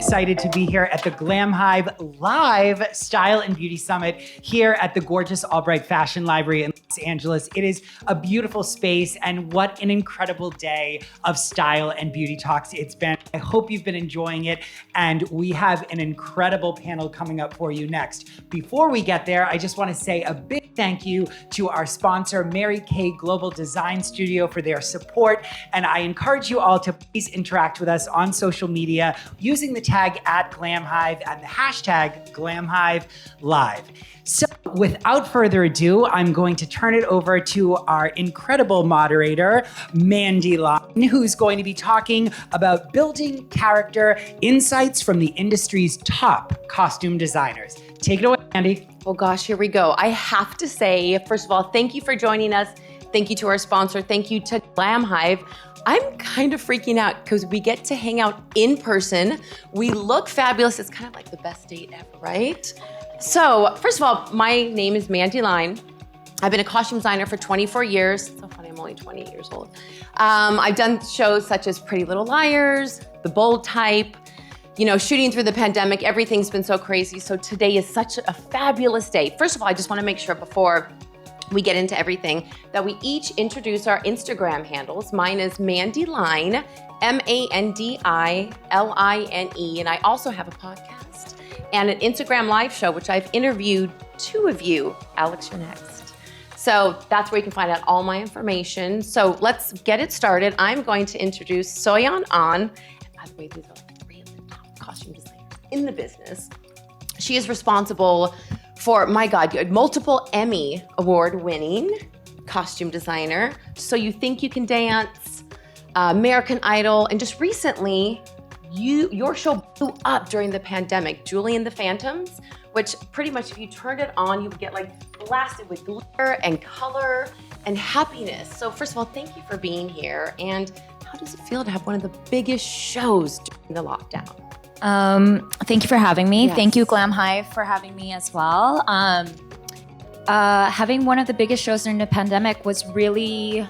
excited to be here at the Glamhive Live Style and Beauty Summit here at the gorgeous Albright Fashion Library in Los Angeles. It is a beautiful space, and what an incredible day of style and beauty talks it's been. I hope you've been enjoying it, and we have an incredible panel coming up for you next. Before we get there, I just want to say a big thank you to our sponsor, Mary Kay Global Design Studio, for their support, and I encourage you all to please interact with us on social media using the tag @Glamhive and the hashtag GlamhiveLive. So without further ado, I'm going to turn it over to our incredible moderator, Mandy Line, who's going to be talking about building character, insights from the industry's top costume designers. Take it away, Mandy. Oh gosh, here we go. I have to say, first of all, thank you for joining us. Thank you to our sponsor. Thank you to Glamhive. I'm kind of freaking out because we get to hang out in person. We look fabulous. It's kind of like the best date ever, right? So first of all, my name is Mandy Line. I've been a costume designer for 24 years. It's so funny, I'm only 20 years old. I've done shows such as Pretty Little Liars, The Bold Type, shooting through the pandemic. Everything's been so crazy. So today is such a fabulous day. First of all, I just want to make sure before we get into everything that we each introduce our Instagram handles. Mine is Mandy Line, MandiLine, and I also have a podcast and an Instagram live show, which I've interviewed two of you. Alex, you're next. So that's where you can find out all my information. So let's get it started. I'm going to introduce Soyon An. And by the way, these are like three of the top costume designers in the business. She is responsible for, my God, multiple Emmy award-winning costume designer. So You Think You Can Dance, American Idol, and just recently, your show blew up during the pandemic, Julie and the Phantoms, which pretty much if you turned it on, you would get like blasted with glitter and color and happiness. So first of all, thank you for being here. And how does it feel to have one of the biggest shows during the lockdown? Thank you for having me. Yes. Thank you, Glamhive, for having me as well. Having one of the biggest shows during the pandemic was really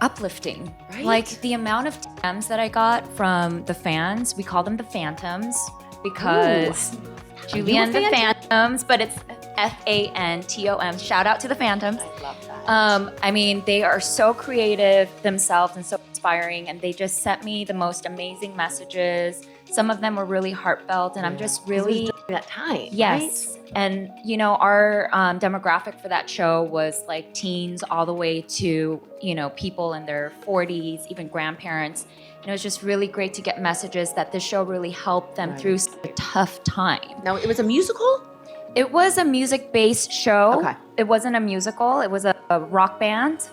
uplifting. Right? Like the amount of DMs that I got from the fans, we call them the Phantoms because Julie and the Phantoms, but it's Phantom. Shout out to the Phantoms. I love that. They are so creative themselves and so inspiring, and they just sent me the most amazing messages. Some of them were really heartfelt, and I'm just really during that time. yes. Right? And our demographic for that show was like teens all the way to people in their 40s, even grandparents. And it was just really great to get messages that this show really helped them through a tough time. Now, it was a musical? It was a music-based show. Okay. It wasn't a musical. It was a rock band.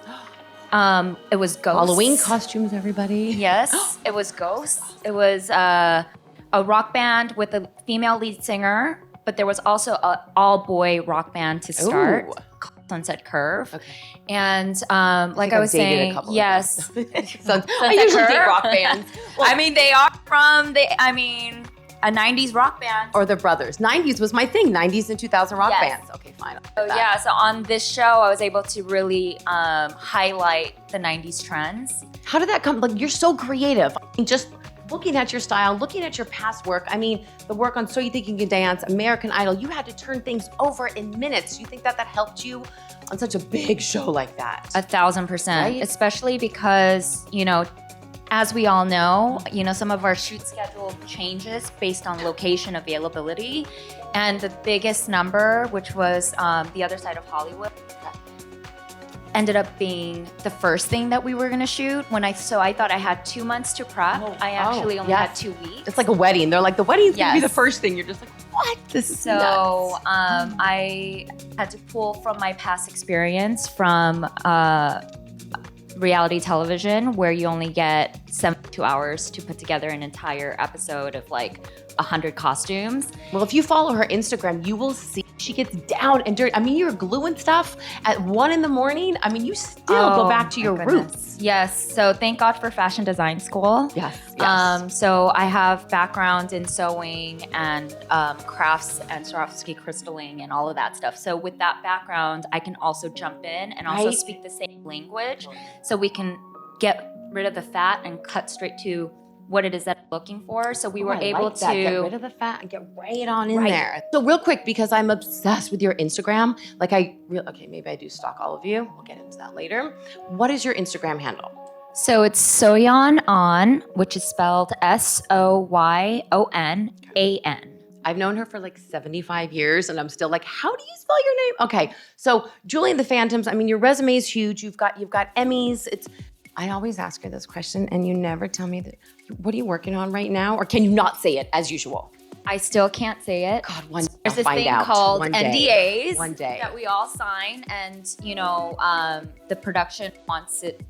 It was Ghosts. Halloween costumes, everybody. Yes, it was Ghosts. It was a rock band with a female lead singer, but there was also an all-boy rock band to start, called Sunset Curve. Okay. And like I was saying, yes. I usually date rock bands. Well, they are from a 90s rock band. Or the brothers. 90s was my thing. 90s and 2000 rock Yes. bands. Okay, fine. So on this show, I was able to really highlight the 90s trends. How did that come? Like, you're so creative. Just looking at your style, looking at your past work. The work on So You Think You Can Dance, American Idol, you had to turn things over in minutes. Do you think that helped you on such a big show like that? 1,000%, Right? especially because, as we all know, some of our shoot schedule changes based on location availability. And the biggest number, which was The Other Side of Hollywood, ended up being the first thing that we were gonna shoot. So I thought I had 2 months to prep. I actually only had 2 weeks. It's like a wedding. They're like, the wedding's gonna be Yes. the first thing. You're just like, what? This is nuts. So I had to pull from my past experience from reality television, where you only get 72 hours to put together an entire episode of like 100 costumes. Well, if you follow her Instagram, you will see she gets down and dirty. You're gluing stuff at 1 a.m. You still go back to your roots. Yes. So thank God for fashion design school. Yes. So I have background in sewing and crafts and Swarovski crystalling and all of that stuff. So with that background, I can also jump in and also speak the same language, so we can get rid of the fat and cut straight to what it is that I'm looking for. So we were I able like that. to Get rid of the fat and get right on in Right. there. So real quick, because I'm obsessed with your Instagram, like okay, maybe I do stalk all of you. We'll get into that later. What is your Instagram handle? So it's Soyon An, which is spelled Soyonan. I've known her for like 75 years and I'm still like, how do you spell your name? Okay. So Julie and the Phantoms, I mean, your resume is huge. You've got Emmys. I always ask her this question and you never tell me what are you working on right now? Or can you not say it as usual? I still can't say it. God, There's this find thing out called one day. NDAs One day. that we all sign, and the production wants it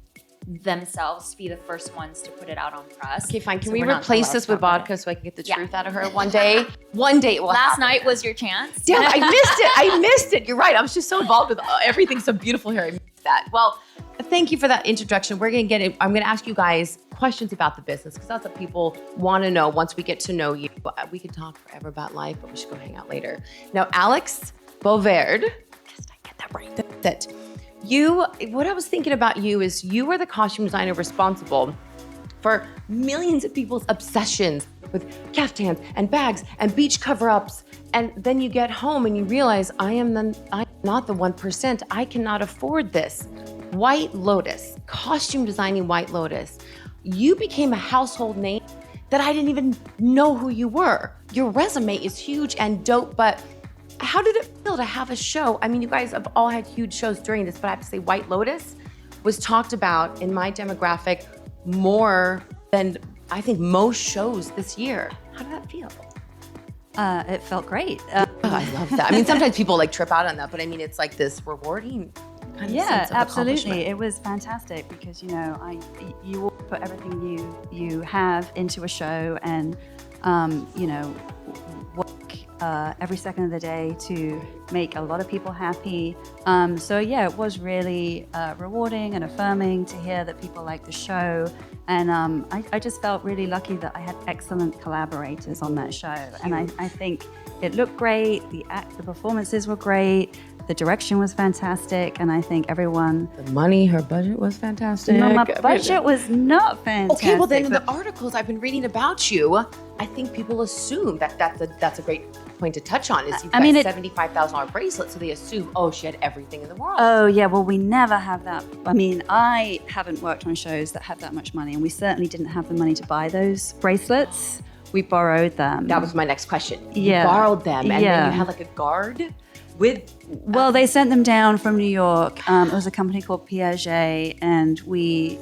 themselves to be the first ones to put it out on press. Okay, fine. Can So we we're not replace allowed this to with talk about vodka so I can get the Yeah. truth out of her one day? One day it will Last happen. night was your chance. Damn, I missed it. You're right. I was just so involved with everything so beautiful here. I missed that. Well, thank you for that introduction. We're going to get it. I'm going to ask you guys questions about the business because that's what people want to know once we get to know you. We could talk forever about life, but we should go hang out later. Now, Alex Bovaird, yes, I get that right. That's it. What I was thinking about you is you were the costume designer responsible for millions of people's obsessions with caftans and bags and beach cover-ups. And then you get home and you realize I'm not the 1%. I cannot afford this. White Lotus, costume designing White Lotus. You became a household name that I didn't even know who you were. Your resume is huge and dope, but how did it feel to have a show? I mean, you guys have all had huge shows during this, but I have to say White Lotus was talked about in my demographic more than I think most shows this year. How did that feel? It felt great. Oh, I love that. I mean, sometimes people like trip out on that, but I mean, it's like this rewarding kind of Yeah, sense of absolutely. accomplishment. It was fantastic because you will put everything you have into a show and work every second of the day to make a lot of people happy. So yeah, it was really rewarding and affirming to hear that people like the show. And I just felt really lucky that I had excellent collaborators on that show. And I think it looked great. The performances were great. The direction was fantastic. And I think everyone... The money, her budget was fantastic. No, my budget was not fantastic. Okay, well then in the articles I've been reading about you, I think people assume that's a great point to touch on is you've got $75,000 bracelet, so they assume, oh, she had everything in the world. Oh yeah, well we never have that. I mean, I haven't worked on shows that have that much money, and we certainly didn't have the money to buy those bracelets. We borrowed them. That was my next question. Yeah. You borrowed them, and Yeah. then you had like a guard with... Well, they sent them down from New York. It was a company called Piaget, and we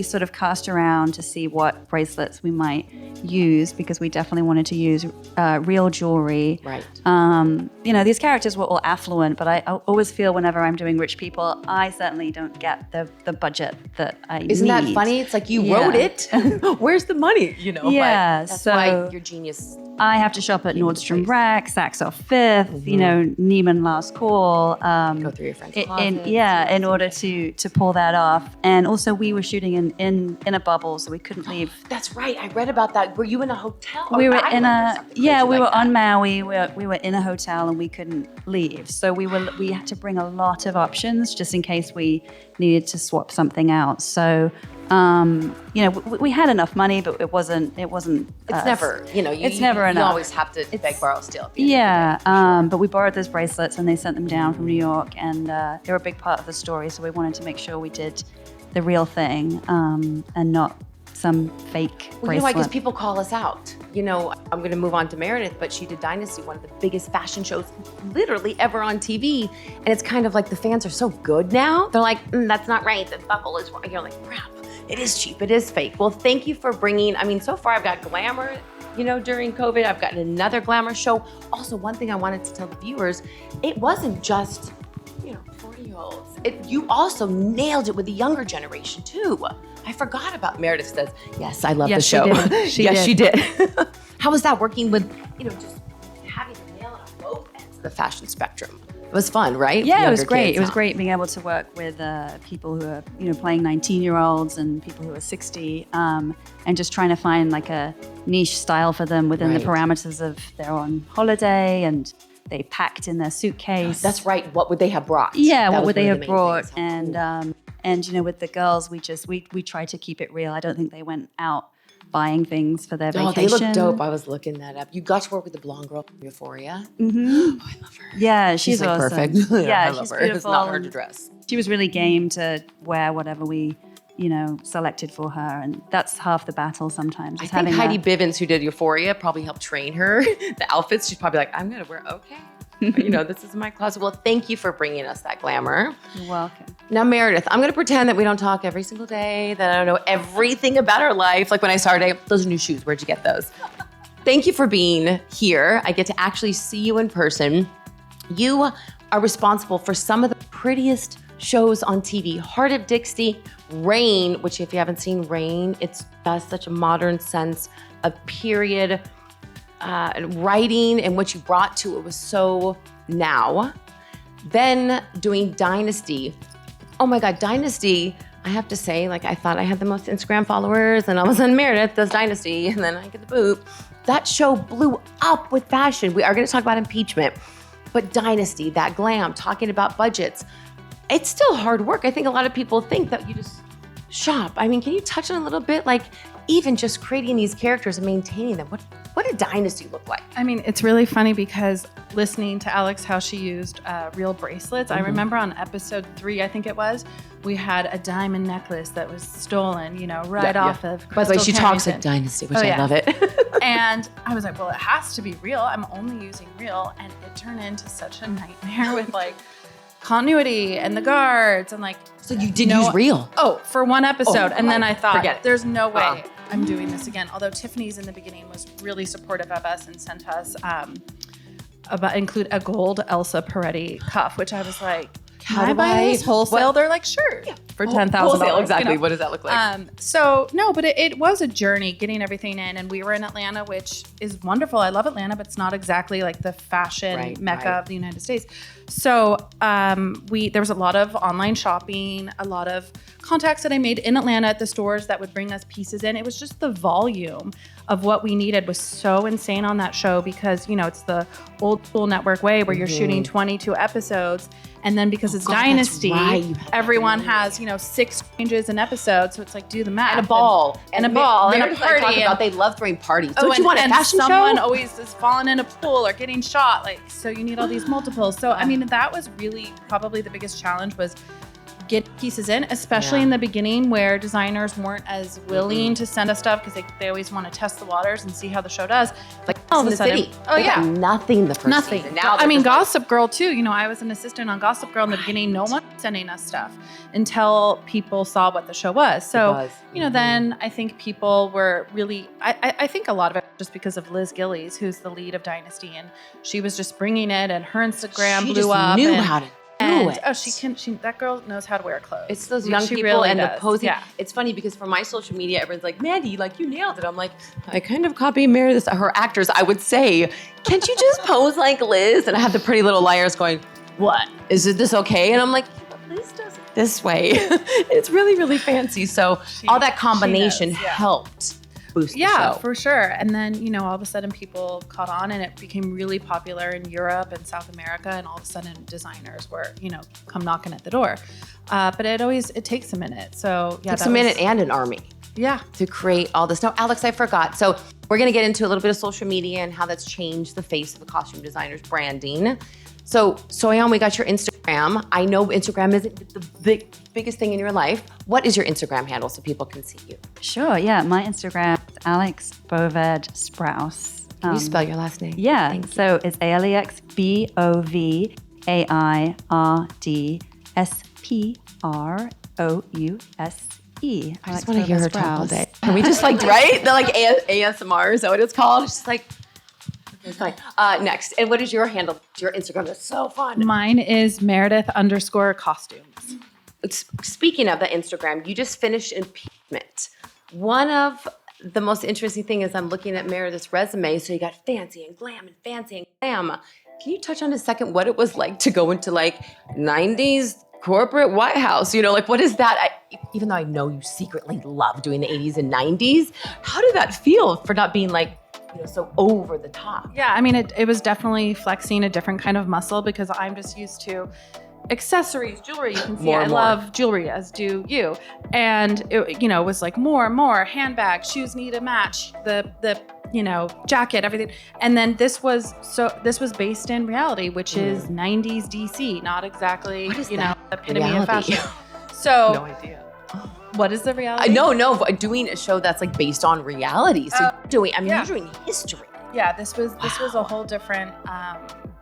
sort of cast around to see what bracelets we might use because we definitely wanted to use real jewelry. Right. These characters were all affluent, but I always feel whenever I'm doing rich people, I certainly don't get the budget that I need. Isn't that funny? It's like you wrote it. Where's the money? Yeah, but that's so why your genius. I have to shop at Nordstrom Rack, Saks Off Fifth, Neiman Last Call. Go through your friend's closets. In order to pull that off. And also we were shooting in a bubble, so we couldn't leave. That's right. I read about that. Were you in a hotel? We were on Maui. We were in a hotel and we couldn't leave. So we had to bring a lot of options just in case we needed to swap something out. So we had enough money, but it wasn't. It's never. It's never enough. You always have to beg, borrow, steal. But we borrowed those bracelets and they sent them down from New York, and they were a big part of the story. So we wanted to make sure we did the real thing and not some fake bracelet. Because people call us out. I'm going to move on to Meredith, but she did Dynasty, one of the biggest fashion shows literally ever on TV. And it's kind of like the fans are so good now. They're like, that's not right. The buckle is wrong. You're like, crap. It is cheap. It is fake. Well, thank you for bringing, so far I've got glamour, during COVID. I've gotten another glamour show. Also, one thing I wanted to tell the viewers, it wasn't just, 40-year-olds. You also nailed it with the younger generation too. I forgot about Meredith says, yes, I love the show. She did. How was that working with, just having to nail it on both ends of the fashion spectrum? It was fun, right? Yeah, it was Younger great. kids, It was great being able to work with people who are, playing 19-year-olds and people who are 60, and just trying to find like a niche style for them within the parameters of they're on holiday and they packed in their suitcase. That's right. What would they have brought? Yeah, That what was would they one have of the main brought? things. And with the girls, we tried to keep it real. I don't think they went out buying things for their Oh, vacation. they look dope. I was looking that up. You got to work with the blonde girl from Euphoria. Mm-hmm. Oh, I love her. Yeah, she's like awesome. perfect. Yeah, I love she's her. beautiful. It's not hard to and dress. She was really game to wear whatever we, selected for her, and that's half the battle sometimes. I is think having Heidi a- Bivens, who did Euphoria, probably helped train her. The outfits, she's probably like, I'm going to wear, okay. This is my closet. Well, thank you for bringing us that glamour. You're welcome. Now, Meredith, I'm going to pretend that we don't talk every single day, that I don't know everything about our life. Like when I started, those are new shoes. Where'd you get those? Thank you for being here. I get to actually see you in person. You are responsible for some of the prettiest shows on TV. Heart of Dixie, Rain, which if you haven't seen Rain, it's just such a modern sense of period writing, and what you brought to it was so now. Then doing Dynasty. Oh my God, Dynasty, I have to say, like I thought I had the most Instagram followers, and all of a sudden Meredith does Dynasty, and then I get the boot. That show blew up with fashion. We are gonna talk about impeachment, but Dynasty, that glam, talking about budgets, it's still hard work. I think a lot of people think that you just shop. I mean, can you touch on a little bit, like even just creating these characters and maintaining them? What did Dynasty look like? I mean, it's really funny because listening to Alex, how she used real bracelets. I remember on episode 3, I think it was, we had a diamond necklace that was stolen, right off of By the way, Crystal she talks like Carrington. Dynasty, which Oh, I yeah. love it. And I was like, well, it has to be real. I'm only using real. And it turned into such a nightmare with like continuity and the guards and like. So you did use real? Oh, for one episode. And then I thought, Forget it. there's no way I'm doing this again. Although Tiffany's in the beginning was really supportive of us and sent us include a gold Elsa Peretti cuff, which I was like, How can I do buy I- this wholesale? what- They're like, sure, for $10,000. Wholesale, exactly. you know? What does that look like? So no, but it was a journey getting everything in, and we were in Atlanta, which is wonderful. I love Atlanta, but it's not exactly like the fashion mecca of the United States. So there was a lot of online shopping, a lot of contacts that I made in Atlanta at the stores that would bring us pieces in. It was just the volume of what we needed was so insane on that show because, it's the old school network way where you're shooting 22 episodes. And then because it's Dynasty, everyone has, 6 changes an episode. So it's like, do the math. And a ball. And a ball. And a Meredith and I talk party. about they love throwing parties. Oh, Don't you want a fashion someone show? always is falling in a pool or getting shot. So you need all these multiples. So, I mean, that was really probably the biggest challenge was get pieces in, especially in the beginning where designers weren't as willing to send us stuff because they always want to test the waters and see how the show does. Like all in of the a sudden, city. oh They got yeah, nothing the first season. Now I mean, they're just Gossip Girl too. I was an assistant on Gossip Girl in the beginning. No one was sending us stuff until people saw what the show was. So, then I think people were really, I think a lot of it just because of Liz Gillies, who's the lead of Dynasty, and she was just bringing it, and her Instagram she blew just up. knew and, how to do and, it. Oh, that girl knows how to wear clothes. It's those I mean, young she people really and the does. posing. Yeah. It's funny because for my social media, everyone's like, Mandy, like you nailed it. I'm like, I kind of copy Meredith, her actors. I would say, can't you just pose like Liz? And I have the Pretty Little Liars going, what? Is this okay? And I'm like, yeah, but Liz does it this way. It's really, really fancy. So all that combination helped boost the show. For sure. And then, all of a sudden people caught on and it became really popular in Europe and South America. And all of a sudden designers were, come knocking at the door. But it takes a minute. So yeah. It takes a minute and an army. Yeah. To create all this. Now, Alex, I forgot. So we're going to get into a little bit of social media and how that's changed the face of the costume designer's branding. So Soyon, we got your Instagram. I know Instagram isn't the biggest thing in your life. What is your Instagram handle so people can see you? Sure, yeah. My Instagram is Alex Bovaird Sprouse. Can you spell your last name? Yeah, Thank you. so it's AlexBovaird_Sprouse. I just want to hear her talk all day. Can we just right? They're like ASMR, is that what it's called? It's just like, okay, fine. Next, and what is your handle? Your Instagram is so fun. Mine is Meredith_costumes. Speaking of the Instagram, you just finished impeachment. One of the most interesting thing is I'm looking at Meredith's resume. So you got fancy and glam and fancy and glam. Can you touch on a second what it was like to go into 90s corporate White House? What is that? Even though I know you secretly love doing the 80s and 90s, how did that feel for not being so over the top? Yeah, I mean, it was definitely flexing a different kind of muscle because I'm just used to accessories, jewelry. You can see More I and more. love jewelry, as do you. And it, you know, was like more and more handbags, shoes need to match the you know, jacket, everything. And then this was based in reality, which is 90s DC, not exactly, What is you that? know, the epitome of Reality. fashion. So No idea. what is the reality? No, doing a show that's like based on reality. So you're yeah. doing history. Yeah, this was a whole different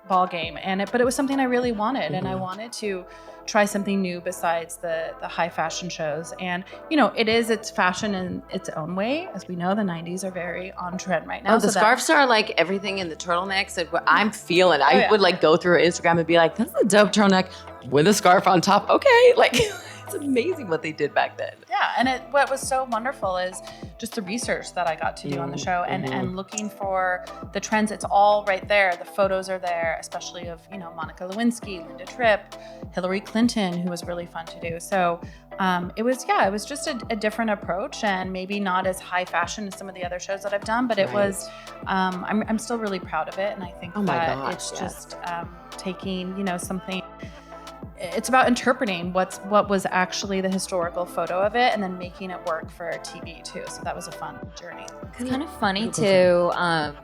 ball game, but it was something I really wanted, and I wanted to try something new besides the high fashion shows. And you know, it's fashion in its own way. As we know, the 90s are very on trend right now. Oh, the scarves are like everything in the turtlenecks. And what I'm feeling, I yeah. would like go through Instagram and be like, "That's a dope turtleneck with a scarf on top." Okay, like. It's amazing what they did back then. Yeah, and what was so wonderful is just the research that I got to do on the show and looking for the trends. It's all right there. The photos are there, especially of, you know, Monica Lewinsky, Linda Tripp, Hillary Clinton, who was really fun to do. So it was just a different approach, and maybe not as high fashion as some of the other shows that I've done, but it was, I'm still really proud of it. And I think it's just taking, you know, something. It's about interpreting what was actually the historical photo of it and then making it work for TV too. So that was a fun journey. It's kind of funny to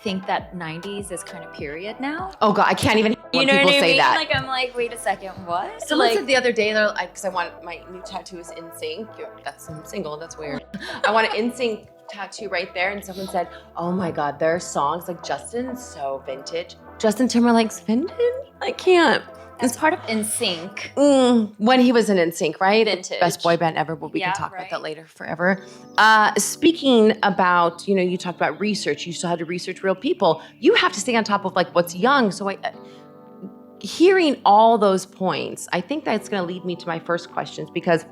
think that 90s is kind of period now. Oh God, I can't even hear when people say that. Like, I'm like, wait a second, what? Someone like, said the other day, because I want my new tattoo is in sync. I'm single, that's weird. I want an in sync tattoo right there, and someone said, oh my God, there are songs like Justin's so vintage. Justin Timberlake's vintage? I can't. it's part of NSYNC. When he was in NSYNC, right? Vintage. Best boy band ever, but we can talk right. about that later forever. Speaking about, you know, you talked about research. You still had to research real people. You have to stay on top of like what's young. So hearing all those points, I think that's going to lead me to my first questions, because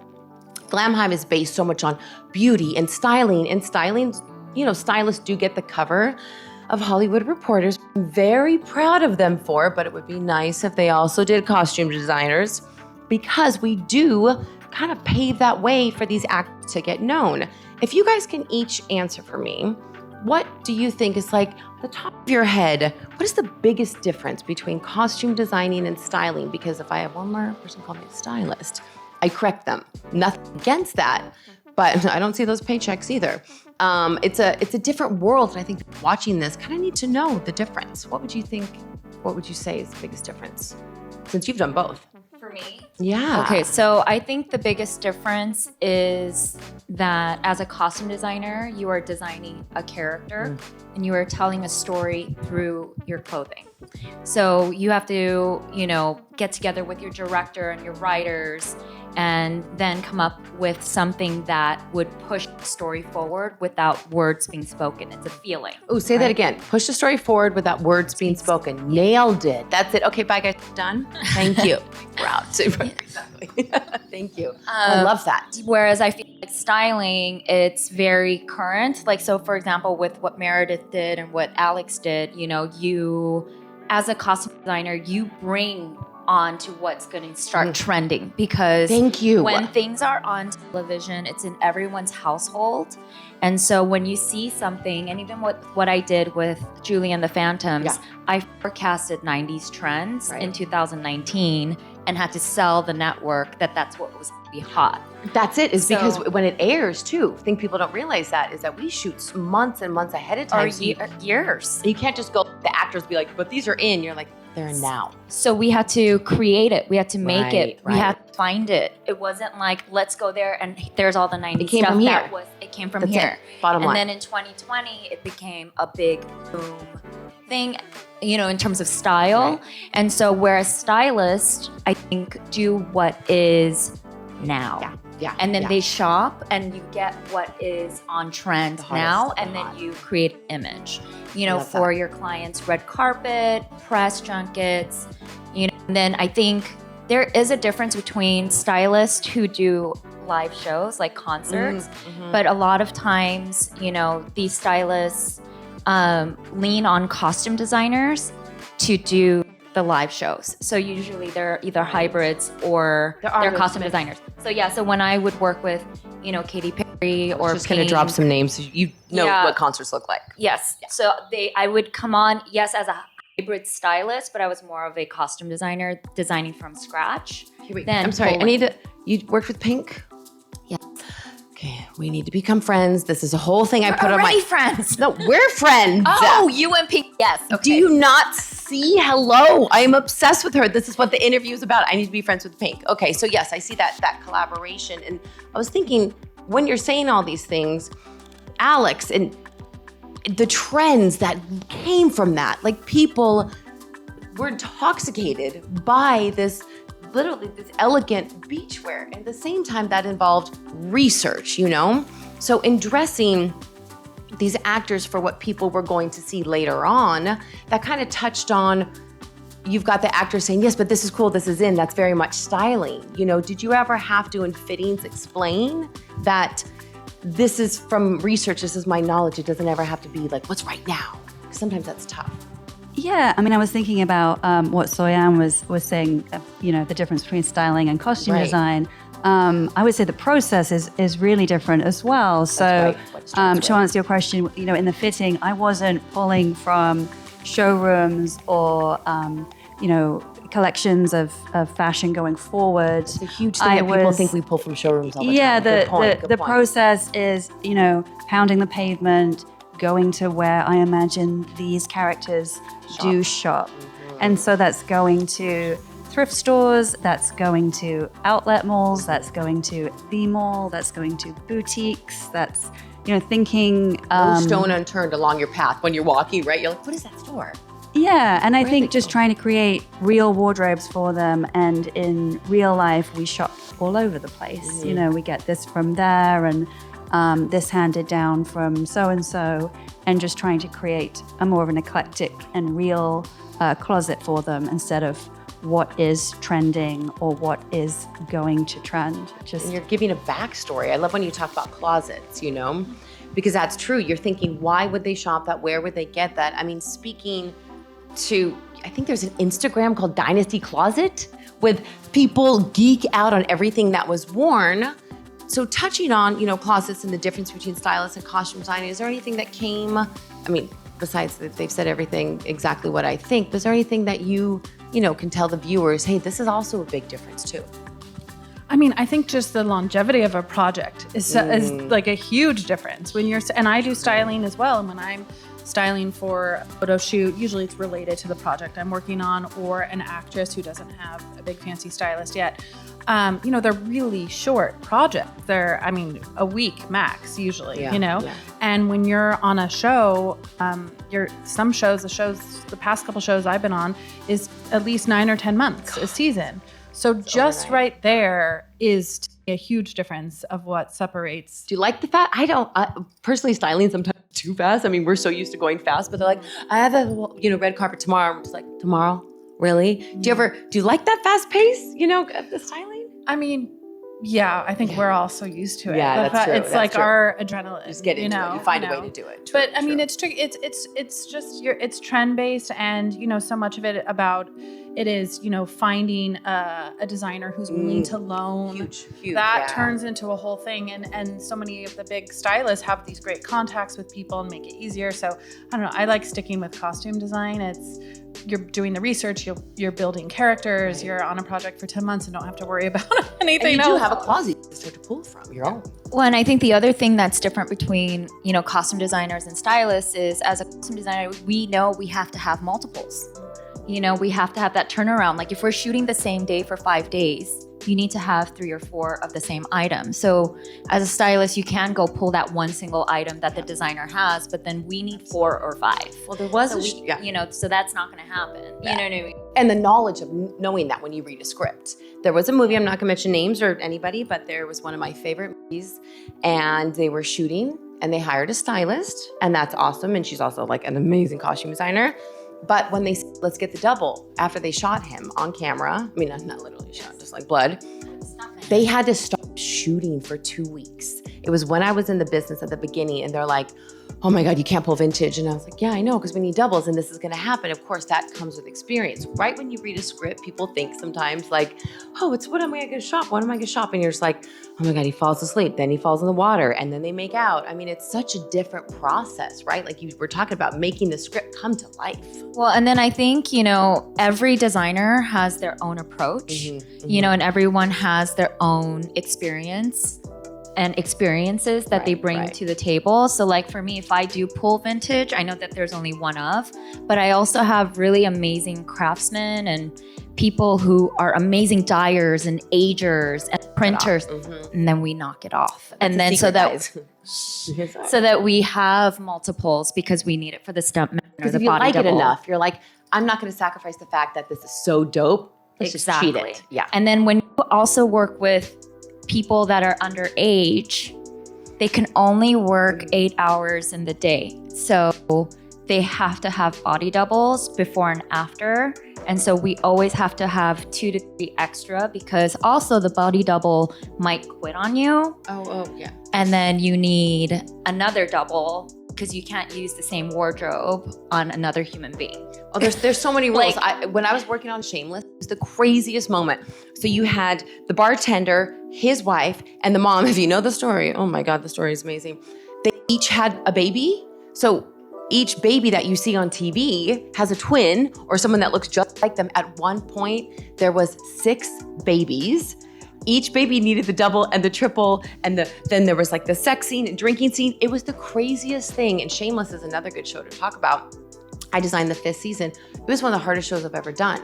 Glamhive is based so much on beauty and styling. And styling, you know, stylists do get the cover of Hollywood Reporters. I'm very proud of them for it, but it would be nice if they also did costume designers, because we do kind of pave that way for these actors to get known. If you guys can each answer for me, what do you think is like the top of your head? What is the biggest difference between costume designing and styling? Because if I have one more person call me a stylist, I correct them. Nothing against that, but I don't see those paychecks either. It's a different world, and I think watching this kind of need to know the difference. What would you think? What would you say is the biggest difference, since you've done both? For me? Yeah. Okay, so I think the biggest difference is that as a costume designer, you are designing a character and you are telling a story through your clothing. So you have to, you know, get together with your director and your writers and then come up with something that would push the story forward without words being spoken. It's a feeling. Oh, say that again. Push the story forward without words being spoken. Nailed it. That's it. Okay, bye guys. Done. Thank you. We're out. Exactly. Thank you. I love that. Whereas I feel like styling, it's very current. Like, so for example, with what Meredith did and what Alex did, you know, you, as a costume designer, you bring on to what's going to start trending, because Thank you. when things are on television, it's in everyone's household. And so when you see something, and even what I did with Julie and the Phantoms, I forecasted 90s trends in 2019 and had to sell the network that's what was going to be hot. That's it, is because when it airs too, I think people don't realize that, is that we shoot months and months ahead of time. Or years. You can't just go, the actors be like, but these are in. You're like, they're in now. So we had to create it. We had to make it. Right. We had to find it. It wasn't like, let's go there and there's all the 90s It came stuff. from here. It came from That's here. it. Bottom line. And then in 2020, it became a big boom thing, you know, in terms of style. Right. And so whereas stylists, I think, do what is now. Yeah. And then they shop and you get what is on trend now, and then you create an image, you know, for your clients, red carpet, press junkets, you know. And then I think there is a difference between stylists who do live shows like concerts, but a lot of times, you know, these stylists lean on costume designers to do the live shows. So usually they're either hybrids or they're costume designers. So when I would work with, you know, Katy Perry or just going to drop some names so you know what concerts look like. Yes. So I would come on, as a hybrid stylist, but I was more of a costume designer, designing from scratch. Wait, than I'm sorry. pulling. You worked with Pink? Yeah. Okay, we need to become friends. This is a whole thing I We're put on already my friends. No, we're friends. Oh, you and Pink. Yes. Okay. Do you not see? Hello, I am obsessed with her. This is what the interview is about. I need to be friends with Pink. Okay, so yes, I see that collaboration. And I was thinking, when you're saying all these things, Alex, and the trends that came from that, like people were intoxicated by this, literally this elegant beachwear. And at the same time, that involved research, you know? So in dressing these actors for what people were going to see later on, that kind of touched on, you've got the actors saying, yes, but this is cool, this is in, that's very much styling. You know, did you ever have to, in fittings, explain that this is from research, this is my knowledge, it doesn't ever have to be like, what's right now? Because sometimes that's tough. Yeah, I mean, I was thinking about what Soyon was saying, the difference between styling and costume Right. design. I would say the process is really different as well. So to answer your question, in the fitting, I wasn't pulling from showrooms or, collections of fashion going forward. It's a huge thing that people think we pull from showrooms all the Yeah, time. the process is, pounding the pavement, going to where I imagine these characters do shop. And so that's going to thrift stores, that's going to outlet malls, that's going to the mall, that's going to boutiques, that's, thinking... No stone unturned along your path when you're walking, right? You're like, what is that store? Yeah, and I think just trying to create real wardrobes for them, and in real life, we shop all over the place. We get this from there, and this handed down from so-and-so, and just trying to create a more of an eclectic and real closet for them instead of what is trending or what is going to trend. And you're giving a backstory. I love when you talk about closets, because that's true. You're thinking, why would they shop that? Where would they get that? I mean, speaking to, I think there's an Instagram called Dynasty Closet with people geek out on everything that was worn. So touching on, closets and the difference between stylists and costume design, is there anything that came, besides that they've said everything exactly what I think, is there anything that you can tell the viewers, hey, this is also a big difference too? I think just the longevity of a project is like a huge difference when and I do styling as well. And when I'm styling for a photo shoot, usually it's related to the project I'm working on, or an actress who doesn't have a big fancy stylist yet. They're really short projects. They're, a week max usually, Yeah. And when you're on a show, the past couple shows I've been on is at least 9 or 10 months a season. So just right there is a huge difference of what separates. Do you like the fast? I don't, personally, styling sometimes too fast. We're so used to going fast, but they're like, I have a, red carpet tomorrow. I'm just like, tomorrow? Really? Do you like that fast pace, of the styling? Yeah, I think we're all so used to it. Yeah, that's true. It's like our adrenaline. Just get into it. You find a way to do it. True, but it's tricky. It's just it's trend based, and so much of it about it is finding a designer who's willing to loan. Huge. That turns into a whole thing, and so many of the big stylists have these great contacts with people and make it easier. So I don't know. I like sticking with costume design. You're doing the research, you're building characters, right. You're on a project for 10 months and don't have to worry about anything and else. You do have a closet you start to pull from, your own. Well, and I think the other thing that's different between, costume designers and stylists is, as a costume designer, we know we have to have multiples. We have to have that turnaround. Like if we're shooting the same day for 5 days, you need to have 3 or 4 of the same item. So as a stylist, you can go pull that one single item that the designer has, but then we need 4 or 5. Well, there was so that's not going to happen. Yeah. You know what I mean? And the knowledge of knowing that when you read a script. There was a movie, I'm not going to mention names or anybody, but there was one of my favorite movies, and they were shooting and they hired a stylist, and that's awesome. And she's also like an amazing costume designer. But when they said, let's get the double, after they shot him on camera, not literally shot, just like blood, they had to stop shooting for 2 weeks. It was when I was in the business at the beginning, and they're like, oh my God, you can't pull vintage. And I was like, yeah, I know, because we need doubles and this is going to happen. Of course, that comes with experience. Right when you read a script, people think sometimes like, oh, it's what am I going to shop? What am I going to shop? And you're just like, oh my God, he falls asleep. Then he falls in the water and then they make out. I mean, it's such a different process, right? Like you were talking about making the script come to life. Well, and then I think, you know, every designer has their own approach, you know, and everyone has their own experience and experiences that they bring to the table. So like for me, if I do pull vintage, I know that there's only one of, but I also have really amazing craftsmen and people who are amazing dyers and agers and printers, and then we knock it off. That's and then so that that we have multiples because we need it for the stump or because the if you body like double. it enough, you're like, I'm not going to sacrifice the fact that this is so dope. Let's just cheat it. Yeah. And then when you also work with people that are underage, they can only work 8 hours in the day. So they have to have body doubles before and after. And so we always have to have 2 to 3 extra because also the body double might quit on you. Oh, yeah. And then you need another double because you can't use the same wardrobe on another human being. Oh, there's so many rules. Like- When I was working on Shameless, it was the craziest moment. So you had the bartender, his wife, and the mom. If you know the story, oh my God, the story is amazing. They each had a baby. So each baby that you see on TV has a twin or someone that looks just like them. At one point, there was 6 babies. Each baby needed the double and the triple, and then there was like the sex scene and drinking scene. It was the craziest thing. And Shameless is another good show to talk about. I designed the 5th season. It was one of the hardest shows I've ever done.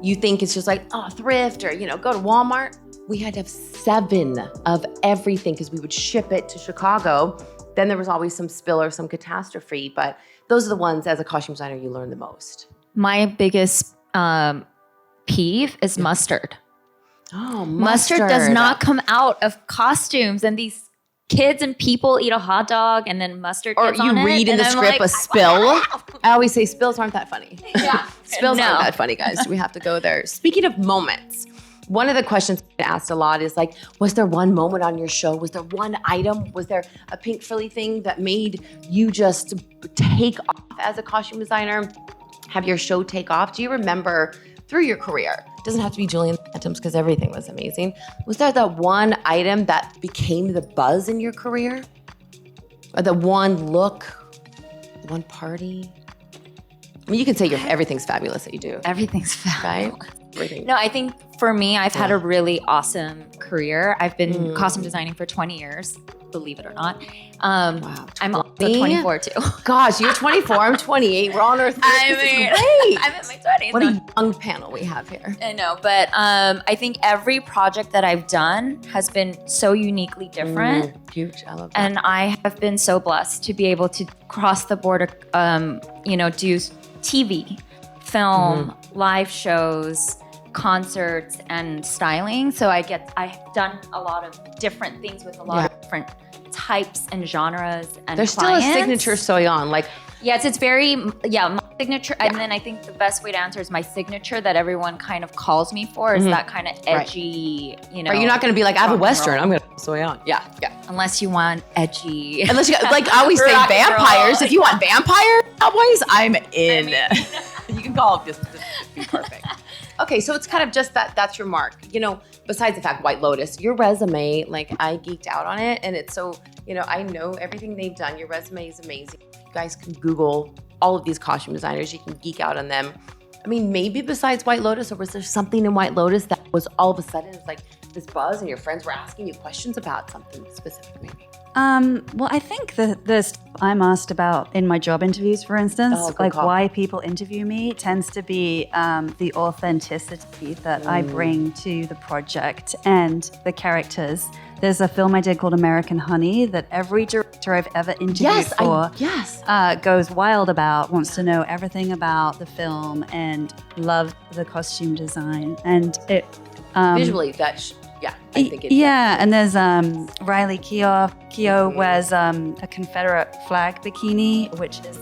You think it's just like, oh, thrift or, you know, go to Walmart. We had to have 7 of everything because we would ship it to Chicago. Then there was always some spill or some catastrophe, but those are the ones as a costume designer you learn the most. My biggest peeve is mustard. Oh, Mustard does not come out of costumes, and these kids and people eat a hot dog and then mustard Or gets on you read it, in the and I'm script like, a spill. I always say spills aren't that funny. Yeah. Spills No. aren't that funny, guys. We have to go there. Speaking of moments, one of the questions I get asked a lot is like, was there one moment on your show? Was there one item? Was there a pink frilly thing that made you just take off as a costume designer? Have your show take off? Do you remember through your career? It doesn't have to be Julian Phantoms because everything was amazing. Was there that one item that became the buzz in your career? Or the one look, one party? I mean, you can say everything's fabulous that you do, Everything's fine. right? Everything. No, I think for me, I've had a really awesome career. I've been costume designing for 20 years, believe it or not. Wow. I'm also 24 too. Gosh, you're 24, I'm 28. We're on Earth. I This is mean, great. I'm in my 20s. What No, a young panel we have here. I know, but I think every project that I've done has been so uniquely different. Huge. I love that. And I have been so blessed to be able to cross the border, do TV, film, live shows, concerts, and styling. So I've done a lot of different things with a lot of different types and genres and There's clients. still a signature Soyon. Like, Yes, it's very, my signature. And then I think the best way to answer is my signature that everyone kind of calls me for is that kind of edgy, are you not going to be like, I have a Western, I'm going to Soyon. Yeah. unless you want edgy. Unless you got, like I always say, Rock and roll. vampires. If you want vampire cowboys, I'm in. You can call it this be perfect. Okay, so it's kind of just that's your mark. You know, besides the fact White Lotus, your resume, like I geeked out on it and it's so, I know everything they've done. Your resume is amazing. You guys can Google all of these costume designers. You can geek out on them. I mean, maybe besides White Lotus, or was there something in White Lotus that was all of a sudden it's like this buzz and your friends were asking you questions about something specific maybe? Well, I think the I'm asked about in my job interviews, for instance, like why people interview me tends to be the authenticity that I bring to the project and the characters. There's a film I did called American Honey that every director I've ever interviewed goes wild about, wants to know everything about the film and loves the costume design. And it Visually, I think it and there's Riley Keough wears a Confederate flag bikini, which is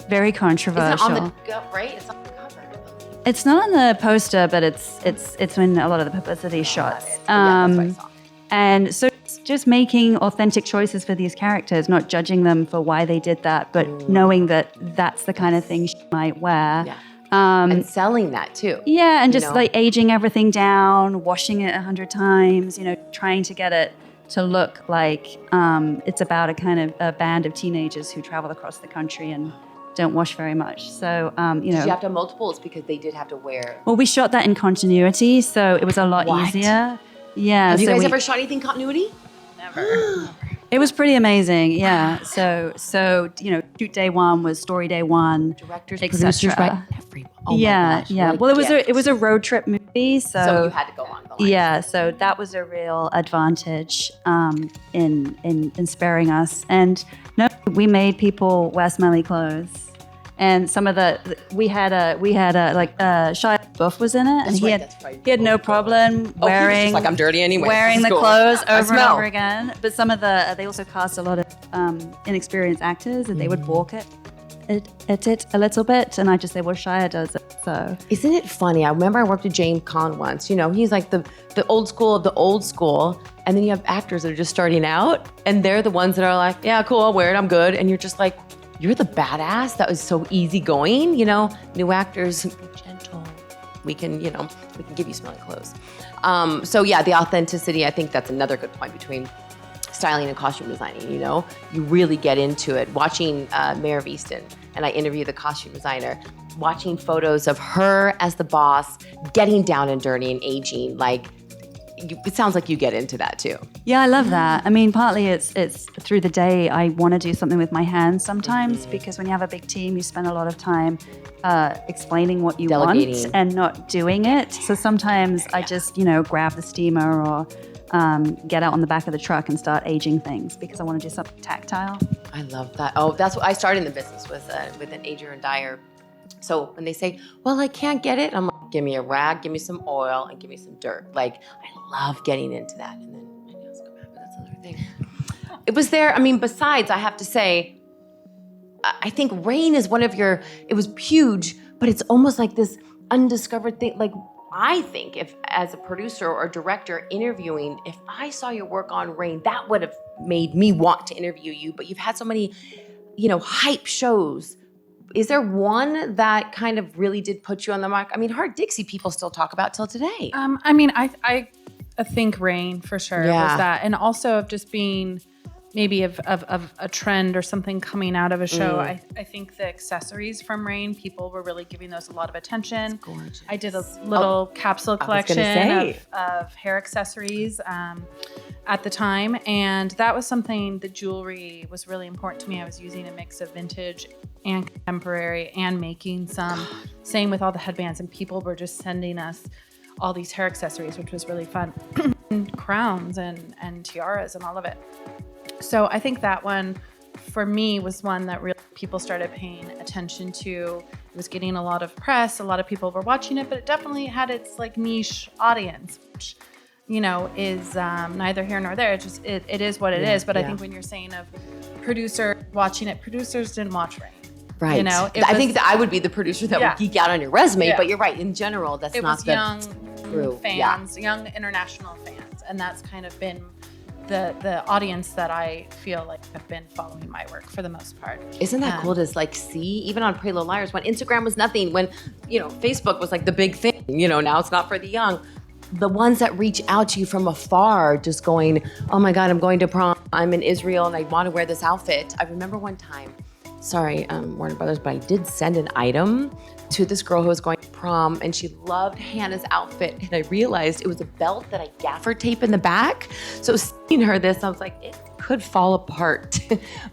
very controversial. It's on the right? It's on the cover. It's not on the poster, but it's in a lot of the publicity shots. That's what I saw. And so just making authentic choices for these characters, not judging them for why they did that, but knowing that that's the kind of thing she might wear. Yeah. And selling that too. Yeah, and just like aging everything down, washing it 100 times, trying to get it to look like it's about a band of teenagers who travel across the country and don't wash very much. So, Did you have to have multiples because they did have to wear? Well, we shot that in continuity, so it was a lot easier. Yeah. Have you guys ever shot anything continuity? Never. It was pretty amazing. Yeah. So shoot day one was story day one. Directors, et producers, cetera. right? Everyone. Oh my gosh, yeah. what a Well, gift. it was a road trip movie, So you had to go on the line. yeah. So that was a real advantage in sparing us. And no, we made people wear smelly clothes. And some of we had Shia LaBeouf was in it, and he had no problem wearing. He was just like, I'm dirty anyway. Wearing the Cool. clothes I over and smell. over again. But some of they also cast a lot of inexperienced actors, and they would balk at it a little bit, and I just say, well, Shia does it, so. Isn't it funny? I remember I worked with James Caan once. He's like the old school of the old school, and then you have actors that are just starting out, and they're the ones that are like, yeah, cool, I'll wear it, I'm good, and you're just like, you're the badass. That was so easygoing. New actors, be gentle. We can give you smelly clothes. So yeah, the authenticity. I think that's another good point between styling and costume designing. You really get into it. Watching Mare of Easton, and I interview the costume designer. Watching photos of her as the boss, getting down and dirty and aging. It sounds like you get into that too. Yeah, I love that. I mean, partly it's through the day I want to do something with my hands sometimes, because when you have a big team, you spend a lot of time explaining what you Delegating. want and not doing it. So sometimes I just, grab the steamer or get out on the back of the truck and start aging things because I want to do something tactile. I love that. Oh, that's what I started in the business with an ager and dyer. So when they say, well, I can't get it, I'm like, give me a rag, give me some oil, and give me some dirt. I love getting into that. And then my nails come out, but that's another thing. It was there. I mean, besides, I have to say, I think rain is it was huge, but it's almost like this undiscovered thing. I think if, as a producer or director interviewing, if I saw your work on rain, that would have made me want to interview you. But you've had so many, hype shows. Is there one that kind of really did put you on the mark? I mean, Hart Dixie people still talk about till today. I think rain for sure was that, and also of just being maybe of a trend or something coming out of a show. I think the accessories from Rain, people were really giving those a lot of attention. It's gorgeous. I did a little capsule collection of hair accessories at the time, and that was something. The jewelry was really important to me. I was using a mix of vintage and contemporary and making some. Same with all the headbands, and people were just sending us all these hair accessories, which was really fun. And crowns and tiaras and all of it. So I think that one for me was one that really people started paying attention to. It was getting a lot of press. A lot of people were watching it, but it definitely had its niche audience, which, is neither here nor there. It is what it is. But I think when you're saying of producer watching it, producers didn't watch Rain. Right. I think that I would be the producer that would geek out on your resume, but you're right. In general, that's it not was the young fans, young international fans, and that's kind of been the audience that I feel like have been following my work for the most part. Isn't that cool to see, even on Pretty Little Liars, when Instagram was nothing, when, Facebook was like the big thing, now it's not for the young. The ones that reach out to you from afar, just going, oh my God, I'm going to prom, I'm in Israel and I want to wear this outfit. I remember one time, sorry, Warner Brothers, but I did send an item to this girl who was going to prom, and she loved Hannah's outfit, and I realized it was a belt that I gaffer tape in the back. So seeing her this, I was like, it could fall apart.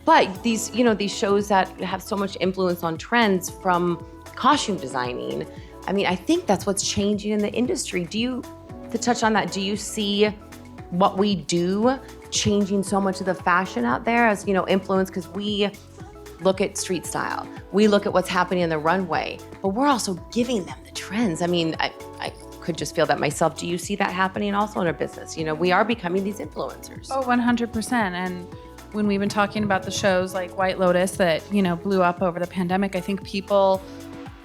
But these shows that have so much influence on trends from costume designing, I mean, I think that's what's changing in the industry. To touch on that, do you see what we do changing so much of the fashion out there as, influence? Because we look at street style. We look at what's happening in the runway, but we're also giving them the trends. I mean, I could just feel that myself. Do you see that happening also in our business? We are becoming these influencers. Oh, 100%. And when we've been talking about the shows like White Lotus that, blew up over the pandemic, I think people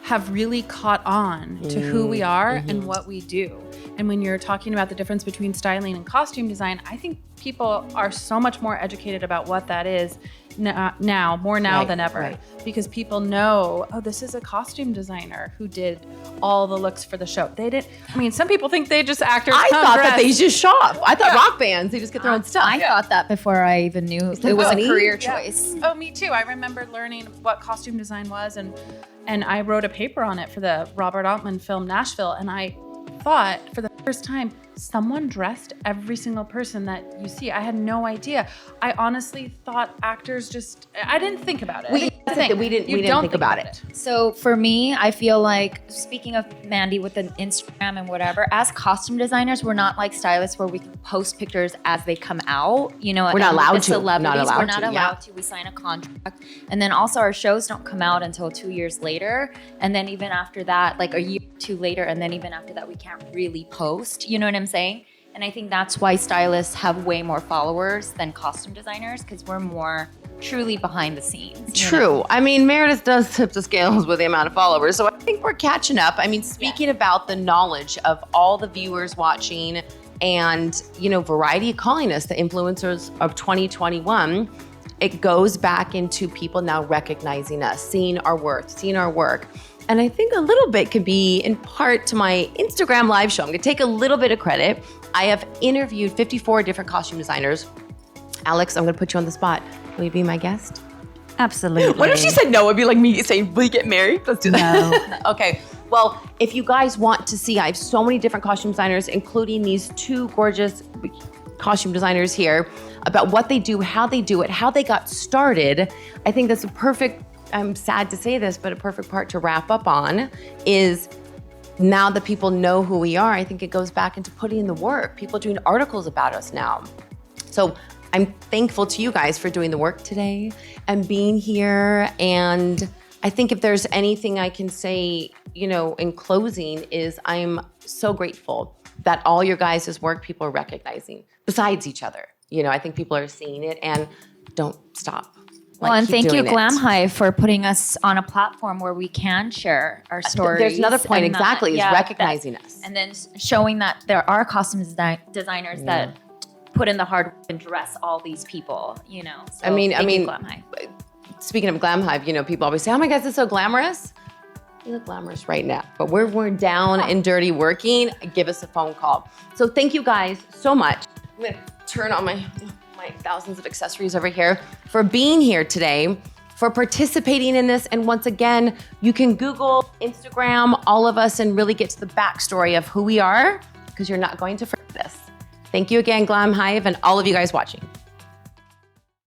have really caught on to who we are and what we do. And when you're talking about the difference between styling and costume design, I think people are so much more educated about what that is now, more now than ever, because people know, oh, this is a costume designer who did all the looks for the show. They didn't, I mean, some people think they just actors. I thought that they just shop. I thought rock bands, they just get their own stuff. I thought that before I even knew it was a career choice. Oh, me too. I remember learning what costume design was, and I wrote a paper on it for the Robert Altman film Nashville, and I thought for the first time, someone dressed every single person that you see. I had no idea. I honestly thought actors just, I didn't think about it. We didn't think about it. So for me, I feel like, speaking of Mandy with an Instagram and whatever, as costume designers, we're not like stylists where we can post pictures as they come out. You know, we're not allowed to. We're not allowed to. We sign a contract. And then also our shows don't come out until 2 years later. And then even after that, like a year or two later, and then even after that, we can't really post. You know what I'm saying? And I think that's why stylists have way more followers than costume designers, because we're more truly behind the scenes. True. I mean, Meredith does tip the scales with the amount of followers, so I think we're catching up. I mean, speaking about the knowledge of all the viewers watching and, you know, Variety calling us the influencers of 2021, it goes back into people now recognizing us, seeing our worth, seeing our work. And I think a little bit could be in part to my Instagram live show. I'm gonna take a little bit of credit. I have interviewed 54 different costume designers. Alex, I'm gonna put you on the spot. Will you be my guest? Absolutely. What if she said no? It'd be like me saying, will you get married? Let's do that. No. Okay. Well, if you guys want to see, I have so many different costume designers, including these two gorgeous costume designers here, about what they do, how they do it, how they got started. I think that's a perfect, I'm sad to say this, but a perfect part to wrap up on is now that people know who we are, I think it goes back into putting in the work, people doing articles about us now. So I'm thankful to you guys for doing the work today and being here. And I think if there's anything I can say, you know, in closing is I'm so grateful that all your guys' work people are recognizing besides each other. You know, I think people are seeing it and don't stop. Well, and thank you, Glamhive, for putting us on a platform where we can share our stories. There's another point, exactly, is recognizing us. And then showing that there are costume designers that put in the hard work and dress all these people, you know. So I mean, Glamhive. Speaking of Glamhive, you know, people always say, oh my God, this is so glamorous. You look glamorous right now, but we're down and dirty working. Give us a phone call. So thank you guys so much. I'm gonna turn on my thousands of accessories over here, for being here today, for participating in this. And once again, you can Google, Instagram, all of us and really get to the backstory of who we are, because you're not going to forget this. Thank you again, Glamhive, and all of you guys watching.